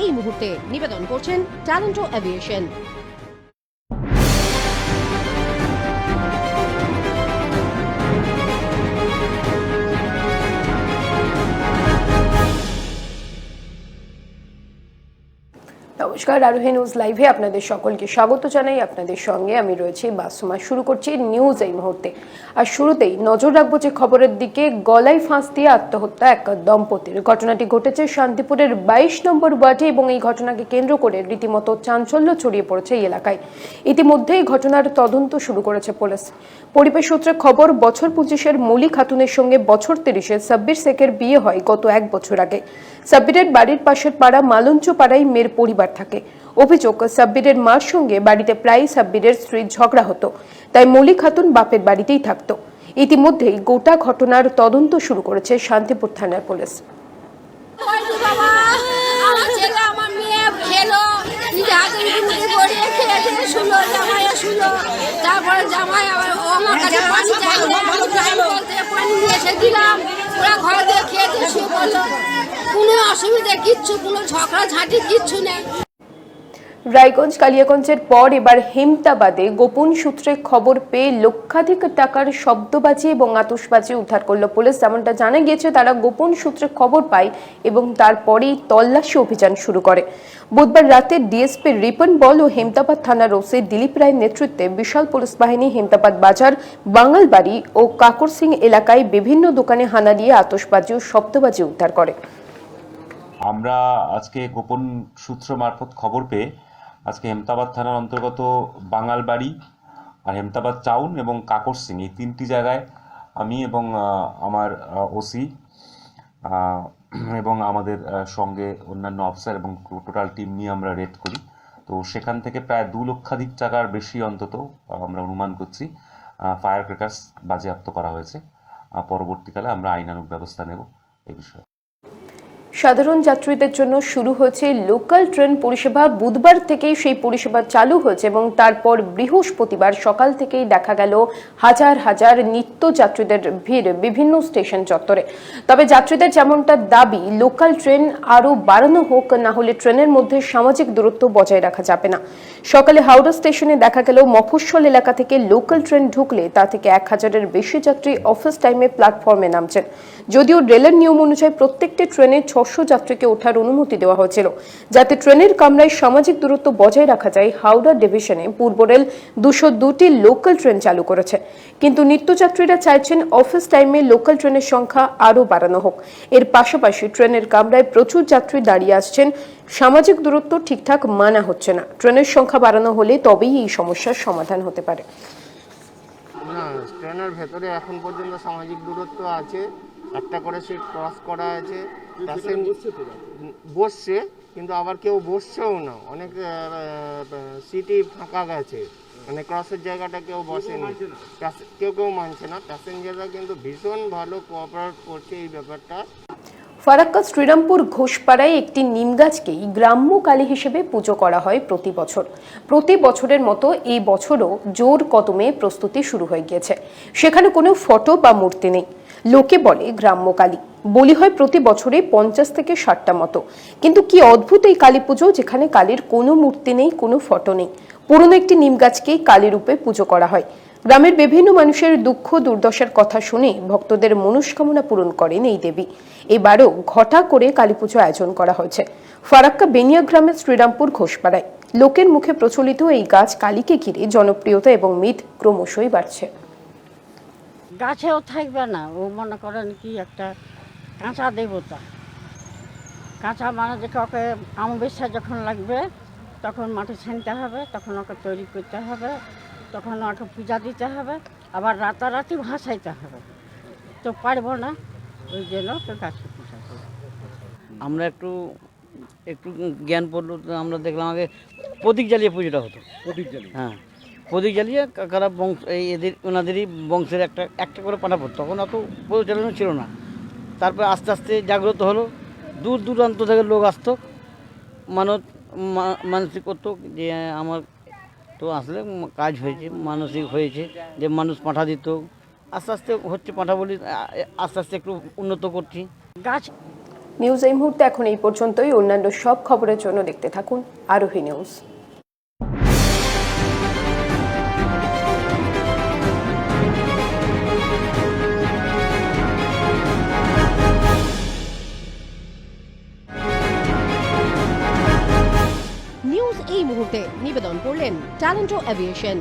এই মুহূর্তে নিবেদন করছেন ট্যালেন্টো এভিয়েশন। নমস্কার, আরোহী নিউজ লাইভে আপনাদের সকলকে স্বাগত জানাই। আপনাদের সঙ্গে আমি রয়েছি বাসুমা। শুরু করছি নিউজ এই মুহূর্তে। আর শুরুতেই নজর রাখবো যে খবরের দিকে। গলায় ফাঁস দিয়ে আত্মহত্যা এক দম্পতির। ঘটনাটি ঘটেছে শান্তিপুরের 22 নম্বর ওয়ার্ডে এবং এই ঘটনাকে কেন্দ্র করে রীতিমতো চাঞ্চল্য ছড়িয়ে পড়েছে এই এলাকায়। ইতিমধ্যেই ঘটনার তদন্ত শুরু করেছে পুলিশ। পরিবেশ সূত্রে খবর, বছর 25-এর মলি খাতুনের সঙ্গে বছর 30-এর সাব্বির শেখের বিয়ে হয় গত 1 বছর আগে। সাব্বিরের বাড়ির পাশের পাড়া মালঞ্চ পাড়ায় মেয়ের পরিবার থাকে। অভিযোগ, সাব্বিরের মার সঙ্গে বাড়িতে প্রায় সাব্বিরের স্ত্রীর ঝগড়া হতো, তাই মলি খাতুন বাপের বাড়িতেই থাকতো। ইতিমধ্যেই গোটা ঘটনার তদন্ত শুরু করেছে শান্তিপুর থানার পুলিশ। তারপরে জামাই আবার ও আমার কাছে পানি পানি নিয়ে এসে দিলাম, ওরা ঘরে দিয়ে খেয়ে দিয়ে শুয়ে পড়লো। কোনো অসুবিধা কিচ্ছু, কোনো ঝগড়া ঝাঁটি কিচ্ছু নেই। রায়গঞ্জ কালিয়াগঞ্জের পর এবার হেমতাবাদে গোপন সূত্রে খবর পেয়ে লক্ষাধিক টাকার শব্দবাজি এবং আতশবাজি উদ্ধার করলো পুলিশ। যেমনটা জানা গিয়েছে, তারা গোপন সূত্রে খবর পায় এবং তারপরেই তল্লাশি অভিযান শুরু করে। বুধবার রাতে ডিএসপি রিপন বল ও হেমতাবাদ থানার ওসি দিলীপ রায়ের নেতৃত্বে বিশাল পুলিশ বাহিনী হেমতাবাদ বাজার, বাঙালবাড়ি ও কাকর সিং এলাকায় বিভিন্ন দোকানে হানা দিয়ে আতশবাজি ও শব্দবাজি উদ্ধার করে। আমরা আজকে গোপন সূত্র মারফত খবর পেয়ে আজকে হেমতাবাদ থানার অন্তর্গত বাঙালবাড়ি আর হেমতাবাদ টাউন এবং কাকর সিং এই 3টি জায়গায় আমি এবং আমার ওসি এবং আমাদের সঙ্গে অন্যান্য অফিসার এবং টোটাল টিম নিয়ে আমরা রেড করি। তো সেখান থেকে প্রায় 2 লক্ষাধিক টাকার বেশি অন্তত আমরা অনুমান করছি ফায়ার ক্র্যাকার্স বাজেয়াপ্ত করা হয়েছে। পরবর্তীকালে আমরা আইনানুগ ব্যবস্থা নেব এই বিষয়ে। সাধারণ যাত্রীদের জন্য শুরু হয়েছে লোকাল ট্রেন পরিষেবা। বুধবার থেকেই সেই পরিষেবা চালু হয়েছে এবং তারপর বৃহস্পতিবার সকাল থেকেই দেখা গেল হাজার হাজার নিত্য যাত্রীদের ভিড় বিভিন্ন স্টেশন চত্বরে। তবে যাত্রীদের যেমনটা দাবি, লোকাল ট্রেন আরও বাড়ানো হোক, না হলে ট্রেনের মধ্যে সামাজিক দূরত্ব বজায় রাখা যাবে না। সকালে হাওড়া স্টেশনে দেখা গেল মফস্বল এলাকা থেকে লোকাল ট্রেন ঢুকলে তা থেকে 1000-এর বেশি যাত্রী অফিস টাইমে প্ল্যাটফর্মে নামছেন। যদিও রেলের নিয়ম অনুযায়ী প্রত্যেকটি ট্রেনে 600 যাত্রীকে ওঠার অনুমতি দেওয়া হয়েছিল, যাতে ট্রেনের কামরায় সামাজিক দূরত্ব বজায় রাখা যায়। হাওড়া ডিভিশনে পূর্ব রেল 202টি লোকাল ট্রেন চালু করেছে, কিন্তু নিত্যযাত্রীরা চাইছেন অফিস টাইমে লোকাল ট্রেনের সংখ্যা আরও বাড়ানো হোক। এর পাশাপাশি ট্রেনের কামরায় প্রচুর যাত্রী দাঁড়িয়ে আসছেন, সামাজিক দূরত্ব ঠিকঠাক মানা হচ্ছে না। ট্রেনের সংখ্যা বাড়ানো হলে তবেই এই সমস্যার সমাধান হতে পারে। না, ট্রেনের ভেতরে এখন পর্যন্ত সামাজিক দূরত্ব আছে, একটা করে সিট ক্রস করা আছে, বসছে কিন্তু আবার কেউ বসছেও না, অনেক সিটই ফাঁকা গেছে, মানে ক্রসের জায়গাটা কেউ বসেনি, কেউ মানছে না। প্যাসেঞ্জাররা কিন্তু ভীষণ ভালো কোঅপারেট করছে এই ব্যাপারটা। ফারাক্কা শ্রীরামপুর ঘোষপাড়ায় একটি নিম গাছকেই গ্রাম্য কালী হিসেবে পুজো করা হয় প্রতি বছর। প্রতি বছরের মতো এই বছরও জোর কদমে প্রস্তুতি শুরু হয়ে গিয়েছে। সেখানে কোনো ফটো বা মূর্তি নেই। লোকে বলে গ্রাম্য কালী। বলি হয় প্রতি বছরে 50 থেকে 60টা মতো। কিন্তু কি অদ্ভুত এই কালী পুজো, যেখানে কালীর কোনো মূর্তি নেই, কোনো ফটো নেই। পুরনো একটি নিম গাছকেই কালী রূপে পুজো করা হয়। গ্রামের বিভিন্ন মানুষের দুঃখ দুর্দশার কথা শুনে ভক্তদের মনস্কামনা পূরণ করেন এই দেবী। এবারও ঘটা করে কালী পুজো আয়োজন করা হয়েছে ফারাক্কা বেনিয়া গ্রামের শ্রীরামপুর ঘোষপাড়ায়। লোকের মুখে প্রচলিত এই গাছ কালীকে ঘিরে জনপ্রিয়তা এবং মিথ ক্রমশই বাড়ছে। গাছেও থাকবে না, ও মনে করেন কি একটা কাঁচা দেবতা। কাঁচা মানে যে কাউকে অমাবস্যা যখন লাগবে তখন মাটি ছিনতে হবে, তখন ওকে তৈরি করতে হবে, তখন ওকে পূজা দিতে হবে, আবার রাতারাতি ভাসাইতে হবে। তো পারবো না, ওই জন্য তো গাছকে পূজা করি। আমরা একটু জ্ঞান পড়লো, আমরা দেখলাম আগে প্রদীপ জ্বালিয়ে পুজোটা হতো। প্রদীপ জ্বালিয়ে, হ্যাঁ, প্রদীপ জ্বালিয়ে কারা বংশ ওনাদেরই বংশের একটা করে পাঠা পড়তো। তখন অত প্রচলন ছিল না। তারপরে আস্তে আস্তে জাগ্রত হলো, দূর দূরান্ত থেকে লোক আসতো, মানসিক করতো যে আমার তো আসলে কাজ হয়েছে, মানসিক হয়েছে, যে মানুষ পাঠা দিত। আস্তে আস্তে হচ্ছে পাঠা বলি, আস্তে আস্তে একটু উন্নত করছি। গাছ নিউজ এই মুহূর্তে এখন এই পর্যন্তই। অন্যান্য সব খবরের জন্য দেখতে থাকুন আরোহী নিউজ। নিউজ এই মুহূর্তে নিবেদন করলেন ট্যালেন্টো এভিয়েশন।